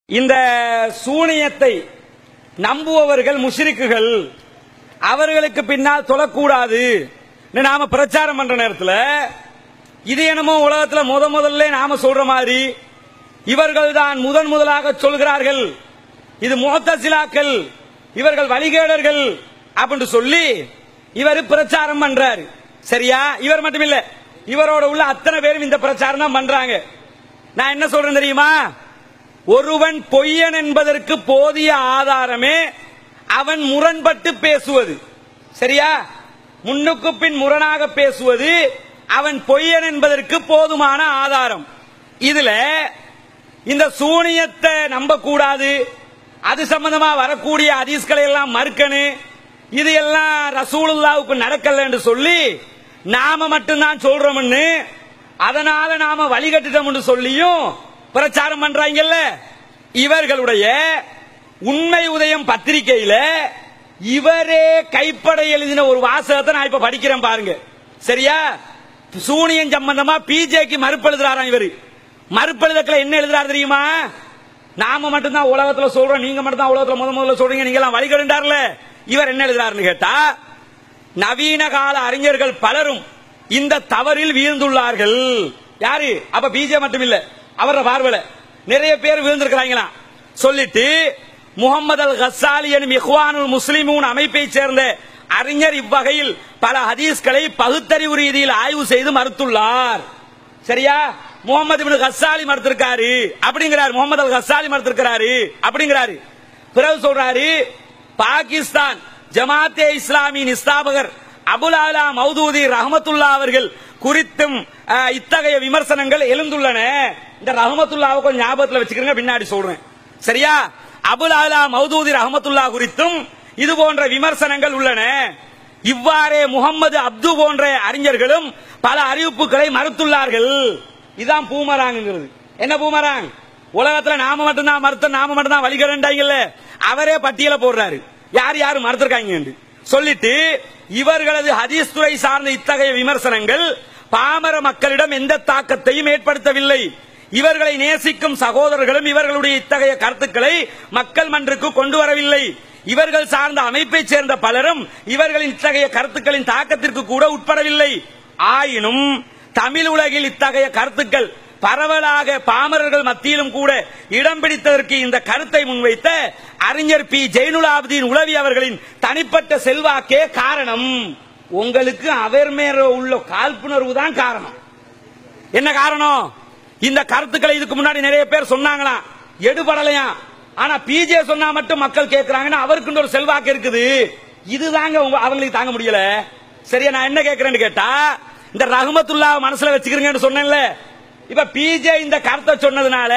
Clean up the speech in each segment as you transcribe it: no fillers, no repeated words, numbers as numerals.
இந்த சூனியத்தை நம்புபவர்கள் முஷ்ரிக்குகள், அவர்களுக்கு பின்னால் தொழக்கூடாது நாம பிரச்சாரம் பண்ற நேரத்தில் இது என்னமோ உலகத்தில் முதல்ல நாம சொல்ற மாதிரி இவர்கள் தான் முதலாக சொல்கிறார்கள், இது முஅத்தஸிலாக்கள், இவர்கள் வழிகேடர்கள் அப்படின்னு சொல்லி இவர் பிரச்சாரம் பண்றாரு. சரியா? இவர் மட்டும் இல்ல, இவரோட உள்ள அத்தனை பேரும் இந்த பிரச்சாரம் தான் பண்றாங்க. நான் என்ன சொல்றேன் தெரியுமா? ஒருவன் பொய்யன் என்பதற்கு போதிய ஆதாரமே அவன் முரண்பட்டு பேசுவது. சரியா? முன்னுக்கு பின் முரணாக பேசுவது அவன் பொய்யன் என்பதற்கு போதுமான ஆதாரம். இதுல இந்த சூனியத்தை நம்ப கூடாது, அது சம்பந்தமா வரக்கூடிய ஹதீஸ்களை எல்லாம் மறுக்கணும், இது எல்லாம் ரசூலுல்லாஹ்வுக்கு நடக்கல என்று சொல்லி நாம மட்டும்தான் சொல்றோம்னு, அதனால நாம வழிகட்டுட்டோம் சொல்லியும் பிரச்சாரம் பண்றாங்கல்ல. இவர்களுடைய உண்மை உதயம் பத்திரிகையில இவரே கைப்படை எழுதின ஒரு வாசகத்தை நான் இப்ப படிக்கிறேன் பாருங்க. சரியா? சூனியம் சம்பந்தமா பிஜேக்கு மறுப்பெழுதுறாராம். இவரு மறுப்பெழுதத்துல என்ன எழுதுறாரு தெரியுமா? நாம மட்டும்தான் உலகத்துல சொல்றோம், நீங்க மட்டும்தான் உலகத்துல முதல்ல சொல்றீங்க, நீங்க எல்லாம் வழிகெடுண்டார்ல. இவர் என்ன எழுதுறாருன்னு கேட்டா, நவீன கால அறிஞர்கள் பலரும் இந்த தவறில் வீழ்ந்துள்ளார்கள். யாரு? அப்ப பிஜே மட்டும் இல்ல, அவர பார்வையில நிறைய பேர் வீழ்ந்திருக்கிறாங்களா சொல்லிட்டு, முகமது அல் கஸ்ஸாலி எனும் இஹ்வானுல் முஸ்லிமூன் அமைப்பை சேர்ந்த அறிஞர் இவ்வகையில் பல ஹதீஸ்களை பகுத்தறிவு ரீதியில் ஆய்வு செய்து மறுத்துள்ளார். சரியா? முகமது இப்னு கஸ்ஸாலி மறுத்திருக்காரு அப்படிங்கிறார், முகமது அல் கஸ்ஸாலி மறுத்திருக்காரு அப்படிங்கிறாரு. பிறகு சொல்றாரு, பாகிஸ்தான் ஜமாத்தே இஸ்லாமியின் ஸ்தாபகர் அபுல் ஆலா மௌதூதி ரஹ்மத்துல்லாஹ் அவர்கள் குறித்தும் இத்தகைய விமர்சனங்கள் எழுந்துள்ளன. இந்த ரஹ்மத்துல்லாஹ் கொஞ்சம் ஞாபகத்தில் வச்சுக்கிறீங்க, பின்னாடி சொல்றேன். சரியா? அபுல் ஆலா மௌதூதி ரஹ்மத்துல்லாஹ் குறித்தும் இது போன்ற விமர்சனங்கள் உள்ளன. இவ்வாறே முகமது அப்து போன்ற அறிஞர்களும் பல அறிவிப்புகளை மறுத்துள்ளார்கள். இதான் பூமராங்கிறது. என்ன பூமராங்? உலகத்துல நாம மட்டும்தான் மறுத்தோம், நாம மட்டும்தான் வழிகரண்டாங்கல்ல, அவரே பட்டியல போடுறாரு யார் யாரு மறுத்திருக்காங்க என்று சொல்லிட்டு, இவர்களது ஹதீஸ் துறை சார்ந்த இத்தகைய விமர்சனங்கள் பாமர மக்களிடம் எந்த தாக்கத்தையும் ஏற்படுத்தவில்லை. இவர்களை நேசிக்கும் சகோதரர்களும் இவர்களுடைய இத்தகைய கருத்துக்களை மக்கள் மன்றுக்கு கொண்டு வரவில்லை. இவர்கள் சார்ந்த அமைப்பை சேர்ந்த பலரும் இவர்களின் இத்தகைய கருத்துக்களின் தாக்கத்திற்கு கூட உட்படவில்லை. ஆயினும் தமிழ் உலகில் இத்தகைய கருத்துக்கள் பரவலாக பாமரர்கள் மத்தியிலும் கூட இடம் பிடித்ததற்கு இந்த கருத்தை முன்வைத்த அறிஞர் பி ஜெயினுல் ஆபிதீன் உலவி அவர்களின் தனிப்பட்ட செல்வாக்கே காரணம். உங்களுக்கு அவர் மேல உள்ள காழ்ப்புணர்வு தான் காரணம். என்ன காரணம்? இந்த கருத்துக்களை இதுக்கு முன்னாடி நிறைய பேர் சொன்னாங்களா, எடுபடலையா, ஆனா பிஜே சொன்னா மட்டும் மக்கள் கேட்கிறாங்கன்னா அவருக்கு ஒரு செல்வாக்கு இருக்குது. இதுதாங்க அவங்களுக்கு தாங்க முடியல. சரியா? நான் என்ன கேட்கிறேன்னு கேட்டா, இந்த ரஹ்மத்துல்லாஹ் மனசுல வச்சுக்கிறீங்கன்னு சொன்னேன்ல, இப்ப பிஜே இந்த கருத்தை சொன்னதுனால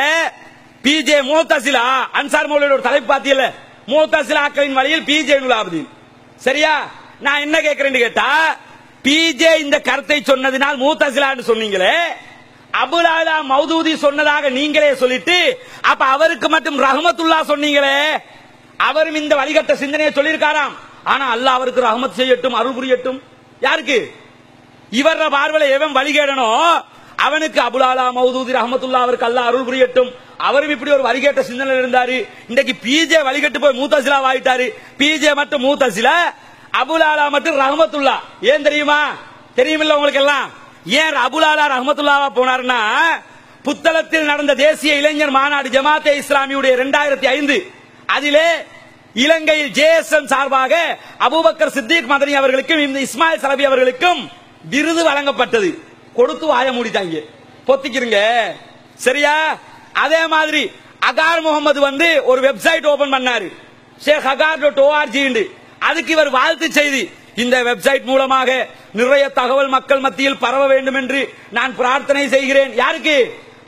பிஜே முஅத்தஸிலா அன்சார் மௌலவியோட தலைப்பு பாத்தியல, முஅத்தஸிலாக்களின் வழியில் பிஜே ஆபிதீன். சரியா? நான் என்ன கேட்கிறேன்னு கேட்டா, பிஜே இந்த கருத்தை சொன்னதினால் முஅத்தஸிலான்னு சொன்னீங்களே, அபுல் ஆலா மௌதூதி சொன்னதாக நீங்களே சொல்லிட்டு அப்ப அவருக்கு மட்டும் ரஹ்மத்துல்லாஹ் சொன்னீங்களே, அவரும் இந்த வழிகட்ட சிந்தனையை சொல்லியிருக்காராம். ஆனா அல்லாஹ் அவருக்கு ரஹ்மத் செய்யட்டும், அருள் புரியட்டும். யாருக்கு? இவர பார்வையில எவன் வழிகேடனோ அவனுக்கு அபுல் ஆலா மௌதூதி ரஹ்மத்துல்லாஹ் அவருக்கு அல்லாஹ் அருள் புரியட்டும். அவரும் இப்படி ஒரு வழிகேட்ட சிந்தனை இருந்தாரு. இன்றைக்கு பிஜே வழிகட்டு போய் முஅத்தஸிலா ஆயிட்டாரு. பிஜே மட்டும் முஅத்தஸிலா, அபுல் ஆலா மட்டும் ரஹ்மத்துல்லாஹ். ஏன் தெரியுமா? தெரியுமில்ல உங்களுக்கு எல்லாம். ஏன் அபுல் ஆலா ரஹ்மத்துல்லாஹ் போனார்னா, புத்தளத்தில் நடந்த தேசிய இளைஞர் மாநாடு ஜமாத்தே இஸ்லாமியுடைய 2005 அதிலே இலங்கையில் ஜேஎஸ்எம் சார்பாக அபூபக்கர் சித்திக் மதனி அவர்களுக்கும் இந்த இஸ்மாயில் சலபி அவர்களுக்கும் விருது வழங்கப்பட்டது. கொடுத்து வாய மூடிட்டாங்க, பொத்திக்கிறீங்க. சரியா? அதே மாதிரி அகார் முகமது வந்து ஒரு வெப்சைட் ஓபன் பண்ணாரு, sheikhagar.org. அதுக்கு இவர் வாழ்த்து செய்தி, இந்த வெப்சைட் மூலமாக நிறைய தகவல் மக்கள் மத்தியில் பரவ வேண்டும் என்று நான் பிரார்த்தனை செய்கிறேன். யாருக்கு?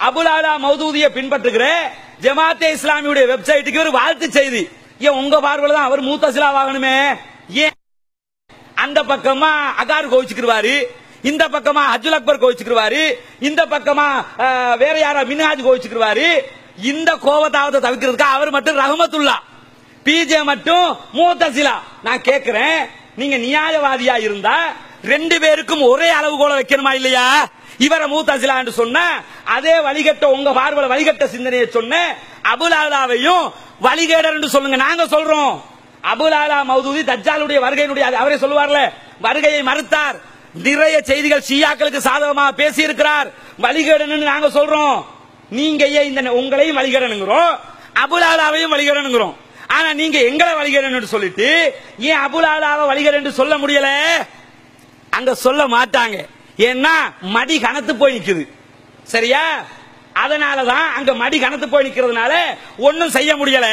அபுல் ஆலா மௌதூதியை பின்பற்றுகிற ஜமாத்தே இஸ்லாமியுடைய வெப்சைட்டுக்கு ஒரு வாழ்த்து செய்தி. ஏன் உங்க பார்வையில தான் அவர் முஅத்தஸிலா ஆகணுமே? ஏன் அந்த பக்கமா அகார் கோவிச்சுக்குவாரு, இந்த பக்கமா ஹஜ்ஜுல் அக்பர் கோவிச்சுக்குவாரு, இந்த பக்கமா வேற யாரா மின்ஹாஜ் கோவிச்சுக்குவாரு. இந்த கோபத்தாவத்தை தவிர்க்கிறதுக்கு அவர் மட்டும் ரஹ்மத்துல்லாஹ், பிஜே மட்டும் முஅத்தஸிலா. நான் கேட்கிறேன், நீங்க நியாயவாதியா இருந்தா ரெண்டு பேருக்கும் ஒரே அளவுகோல வைக்கணுமா இல்லையா? இவரை முஅத்தஸிலா என்று சொன்ன அதே வழிகட்ட உங்க பார்வையில வழிகட்ட சிந்தனையை சொன்ன அபுலாலாவையும் வழிகேடர் என்று சொல்லுங்க. நாங்க சொல்றோம் அபுலாலா மௌதூதி தஜ்ஜாலுடைய வருகையினுடைய அவரே சொல்லுவார்ல, வருகையை மறுத்தார், நிறைய செய்திகள் ஷியாக்களுக்கு சாதகமாக பேசி இருக்கிறார், வழிகேடன் நாங்க சொல்றோம். நீங்க ஏன் இந்த உங்களையும் வழிகேடனுங்கிறோம், அபுலாலாவையும் வழிகேடனுங்கிறோம். ஆனா நீங்க எங்களை வழிகேடன் சொல்லிட்டு ஏன் அபுலாலாவை வழிகேடன் சொல்ல முடியல? அங்க சொல்ல மாட்டாங்க. ஏன்னா மடி கனத்து போய் நிக்குது. சரியா? அதனாலதான் அங்க மடி கனத்து போய் நிக்கிறதுனால ஒன்னும் செய்ய முடியல.